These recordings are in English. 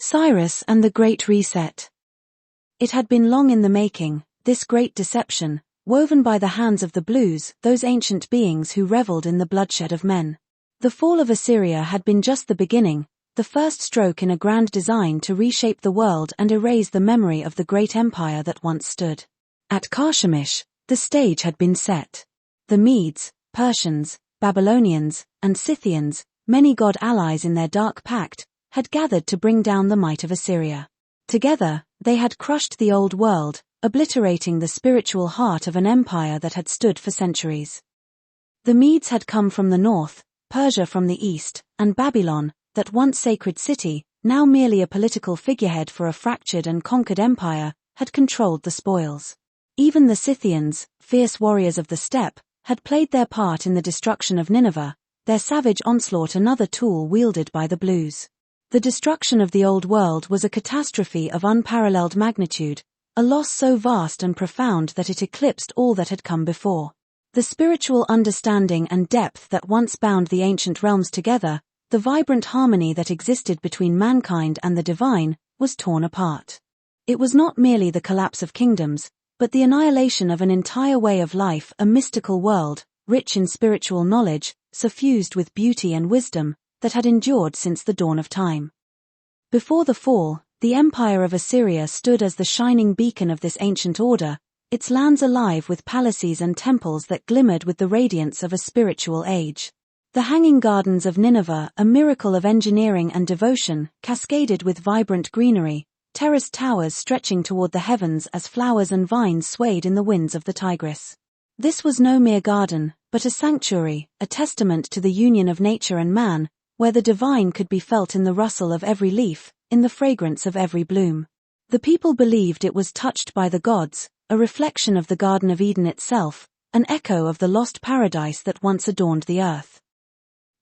Cyrus and the Great Reset. It had been long in the making, this great deception, woven by the hands of the Blues, those ancient beings who reveled in the bloodshed of men. The fall of Assyria had been just the beginning, the first stroke in a grand design to reshape the world and erase the memory of the great empire that once stood. At Carchemish, the stage had been set. The Medes, Persians, Babylonians, and Scythians, many god allies in their dark pact, had gathered to bring down the might of Assyria. Together, they had crushed the old world, obliterating the spiritual heart of an empire that had stood for centuries. The Medes had come from the north, Persia from the east, and Babylon, that once sacred city, now merely a political figurehead for a fractured and conquered empire, had controlled the spoils. Even the Scythians, fierce warriors of the steppe, had played their part in the destruction of Nineveh, their savage onslaught another tool wielded by the Blues. The destruction of the old world was a catastrophe of unparalleled magnitude, a loss so vast and profound that it eclipsed all that had come before. The spiritual understanding and depth that once bound the ancient realms together, the vibrant harmony that existed between mankind and the divine, was torn apart. It was not merely the collapse of kingdoms, but the annihilation of an entire way of life, a mystical world, rich in spiritual knowledge, suffused with beauty and wisdom, that had endured since the dawn of time. Before the fall, the empire of Assyria stood as the shining beacon of this ancient order, its lands alive with palaces and temples that glimmered with the radiance of a spiritual age. The hanging gardens of Nineveh, a miracle of engineering and devotion, cascaded with vibrant greenery, terraced towers stretching toward the heavens as flowers and vines swayed in the winds of the Tigris. This was no mere garden, but a sanctuary, a testament to the union of nature and man, where the divine could be felt in the rustle of every leaf, in the fragrance of every bloom. The people believed it was touched by the gods, a reflection of the Garden of Eden itself, an echo of the lost paradise that once adorned the earth.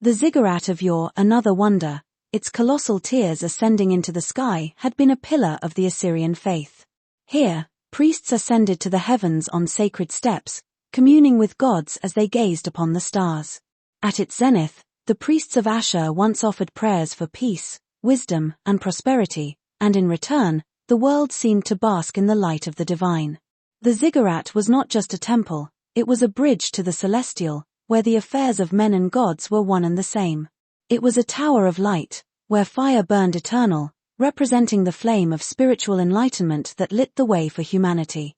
The ziggurat of yore, another wonder, its colossal tiers ascending into the sky, had been a pillar of the Assyrian faith. Here, priests ascended to the heavens on sacred steps, communing with gods as they gazed upon the stars. At its zenith, the priests of Ashur once offered prayers for peace, wisdom, and prosperity, and in return, the world seemed to bask in the light of the divine. The ziggurat was not just a temple, it was a bridge to the celestial, where the affairs of men and gods were one and the same. It was a tower of light, where fire burned eternal, representing the flame of spiritual enlightenment that lit the way for humanity.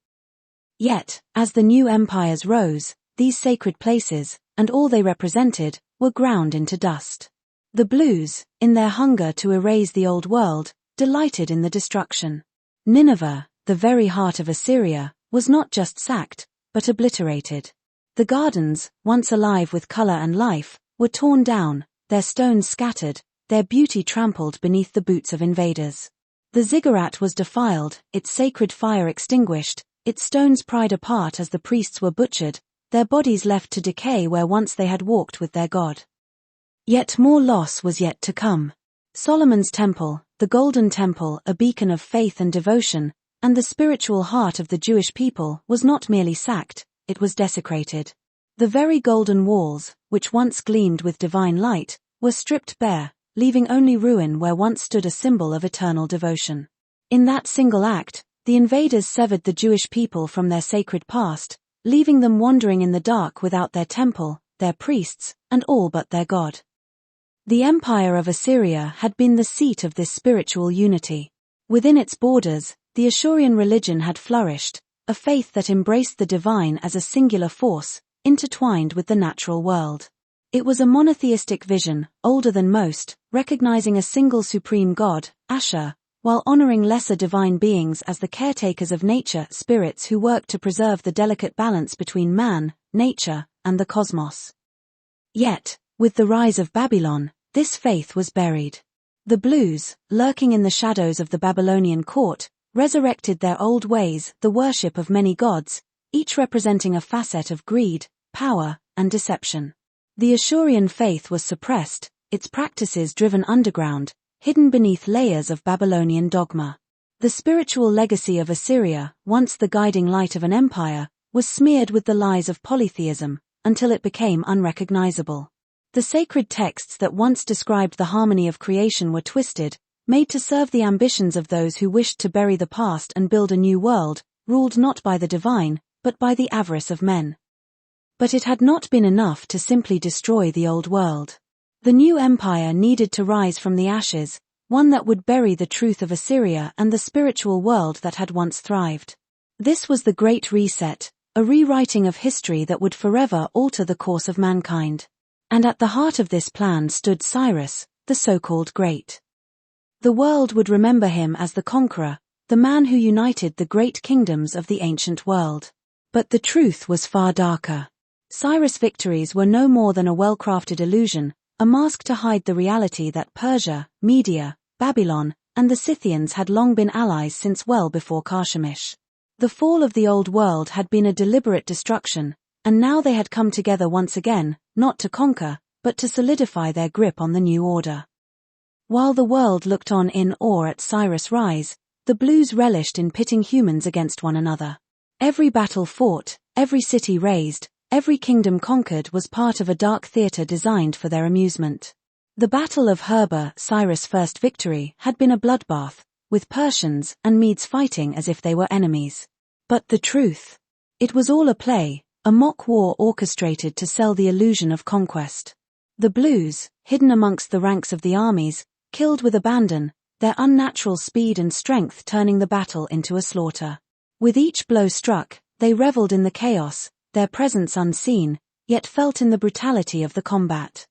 Yet, as the new empires rose, these sacred places, and all they represented, were ground into dust. The Blues, in their hunger to erase the old world, delighted in the destruction. Nineveh, the very heart of Assyria, was not just sacked, but obliterated. The gardens, once alive with color and life, were torn down, their stones scattered, their beauty trampled beneath the boots of invaders. The ziggurat was defiled, its sacred fire extinguished, its stones pried apart as the priests were butchered, their bodies left to decay where once they had walked with their God. Yet more loss was yet to come. Solomon's temple, the Golden Temple, a beacon of faith and devotion, and the spiritual heart of the Jewish people, was not merely sacked, it was desecrated. The very golden walls, which once gleamed with divine light, were stripped bare, leaving only ruin where once stood a symbol of eternal devotion. In that single act, the invaders severed the Jewish people from their sacred past, leaving them wandering in the dark without their temple, their priests, and all but their God. The empire of Assyria had been the seat of this spiritual unity. Within its borders, the Assyrian religion had flourished, a faith that embraced the divine as a singular force, intertwined with the natural world. It was a monotheistic vision, older than most, recognizing a single supreme god, Ashur, while honoring lesser divine beings as the caretakers of nature, spirits who worked to preserve the delicate balance between man, nature, and the cosmos. Yet, with the rise of Babylon, this faith was buried. The Blues, lurking in the shadows of the Babylonian court, resurrected their old ways, the worship of many gods, each representing a facet of greed, power, and deception. The Assyrian faith was suppressed, its practices driven underground, hidden beneath layers of Babylonian dogma. The spiritual legacy of Assyria, once the guiding light of an empire, was smeared with the lies of polytheism, until it became unrecognizable. The sacred texts that once described the harmony of creation were twisted, made to serve the ambitions of those who wished to bury the past and build a new world, ruled not by the divine, but by the avarice of men. But it had not been enough to simply destroy the old world. The new empire needed to rise from the ashes, one that would bury the truth of Assyria and the spiritual world that had once thrived. This was the Great Reset, a rewriting of history that would forever alter the course of mankind. And at the heart of this plan stood Cyrus, the so-called Great. The world would remember him as the conqueror, the man who united the great kingdoms of the ancient world. But the truth was far darker. Cyrus' victories were no more than a well-crafted illusion, a mask to hide the reality that Persia, Media, Babylon, and the Scythians had long been allies since well before Carchemish. The fall of the old world had been a deliberate destruction, and now they had come together once again, not to conquer, but to solidify their grip on the new order. While the world looked on in awe at Cyrus' rise, the Blues relished in pitting humans against one another. Every battle fought, every city razed, every kingdom conquered was part of a dark theater designed for their amusement. The Battle of Herba, Cyrus' first victory, had been a bloodbath, with Persians and Medes fighting as if they were enemies. But the truth? It was all a play, a mock war orchestrated to sell the illusion of conquest. The Blues, hidden amongst the ranks of the armies, killed with abandon, their unnatural speed and strength turning the battle into a slaughter. With each blow struck, they reveled in the chaos, their presence unseen, yet felt in the brutality of the combat.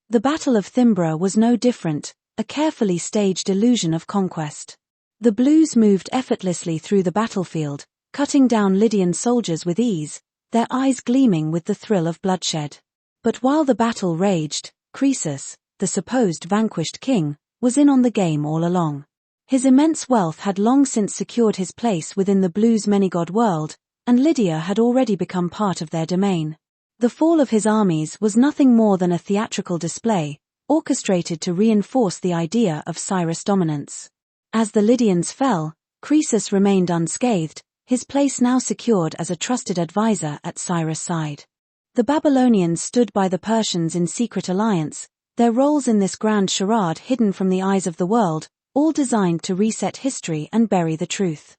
The Battle of Thimbra was no different, a carefully staged illusion of conquest. The Blues moved effortlessly through the battlefield, cutting down Lydian soldiers with ease, their eyes gleaming with the thrill of bloodshed. But while the battle raged, Croesus, the supposed vanquished king, was in on the game all along. His immense wealth had long since secured his place within the Blues' many-god world, and Lydia had already become part of their domain. The fall of his armies was nothing more than a theatrical display, orchestrated to reinforce the idea of Cyrus' dominance. As the Lydians fell, Croesus remained unscathed, his place now secured as a trusted advisor at Cyrus' side. The Babylonians stood by the Persians in secret alliance, their roles in this grand charade hidden from the eyes of the world, all designed to reset history and bury the truth.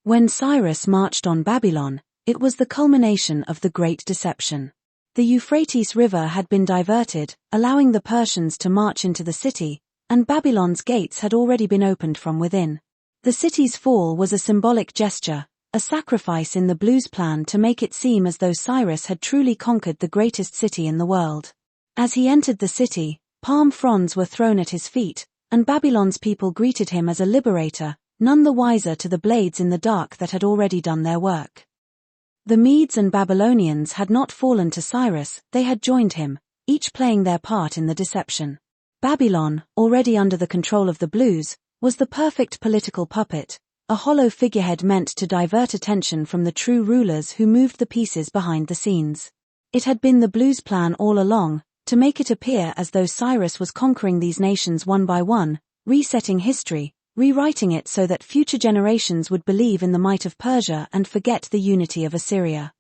When Cyrus marched on Babylon, it was the culmination of the Great Deception. The Euphrates River had been diverted, allowing the Persians to march into the city, and Babylon's gates had already been opened from within. The city's fall was a symbolic gesture, a sacrifice in the Blues' plan to make it seem as though Cyrus had truly conquered the greatest city in the world. As he entered the city, palm fronds were thrown at his feet, and Babylon's people greeted him as a liberator, none the wiser to the blades in the dark that had already done their work. The Medes and Babylonians had not fallen to Cyrus, they had joined him, each playing their part in the deception. Babylon, already under the control of the Blues, was the perfect political puppet, a hollow figurehead meant to divert attention from the true rulers who moved the pieces behind the scenes. It had been the Blues' plan all along, to make it appear as though Cyrus was conquering these nations one by one, resetting history, rewriting it so that future generations would believe in the might of Persia and forget the unity of Assyria.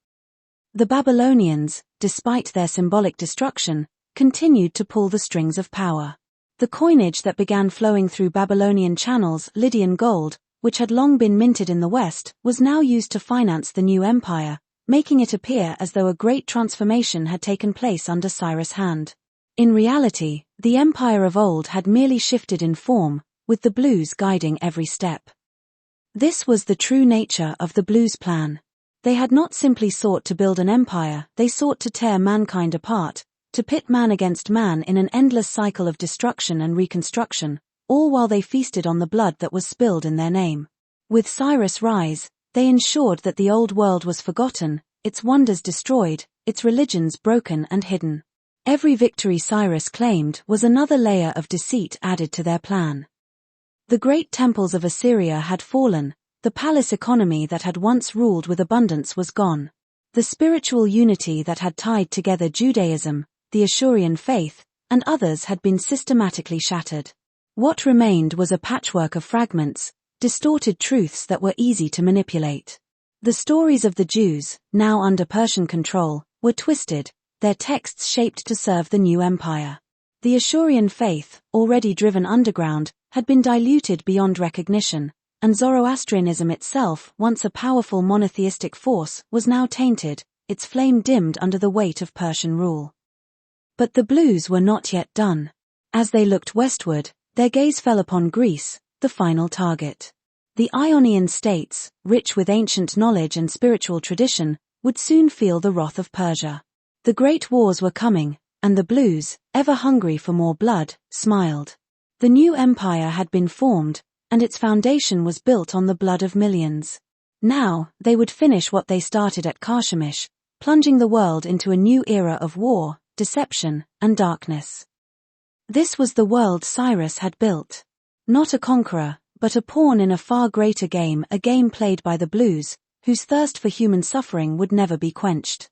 The Babylonians, despite their symbolic destruction, continued to pull the strings of power. The coinage that began flowing through Babylonian channels, Lydian gold, which had long been minted in the West, was now used to finance the new empire, making it appear as though a great transformation had taken place under Cyrus' hand. In reality, the empire of old had merely shifted in form, with the Blues guiding every step. This was the true nature of the Blues' plan. They had not simply sought to build an empire, they sought to tear mankind apart, to pit man against man in an endless cycle of destruction and reconstruction, all while they feasted on the blood that was spilled in their name. With Cyrus' rise, they ensured that the old world was forgotten, its wonders destroyed, its religions broken and hidden. Every victory Cyrus claimed was another layer of deceit added to their plan. The great temples of Assyria had fallen, the palace economy that had once ruled with abundance was gone. The spiritual unity that had tied together Judaism, the Assyrian faith, and others had been systematically shattered. What remained was a patchwork of fragments, distorted truths that were easy to manipulate. The stories of the Jews, now under Persian control, were twisted, their texts shaped to serve the new empire. The Assyrian faith, already driven underground, had been diluted beyond recognition, and Zoroastrianism itself, once a powerful monotheistic force, was now tainted, its flame dimmed under the weight of Persian rule. But the Blues were not yet done. As they looked westward, their gaze fell upon Greece, the final target. The Ionian states, rich with ancient knowledge and spiritual tradition, would soon feel the wrath of Persia. The great wars were coming, and the Blues, ever hungry for more blood, smiled. The new empire had been formed, and its foundation was built on the blood of millions. Now, they would finish what they started at Carchemish, plunging the world into a new era of war, deception, and darkness. This was the world Cyrus had built. Not a conqueror, but a pawn in a far greater game, a game played by the Blues, whose thirst for human suffering would never be quenched.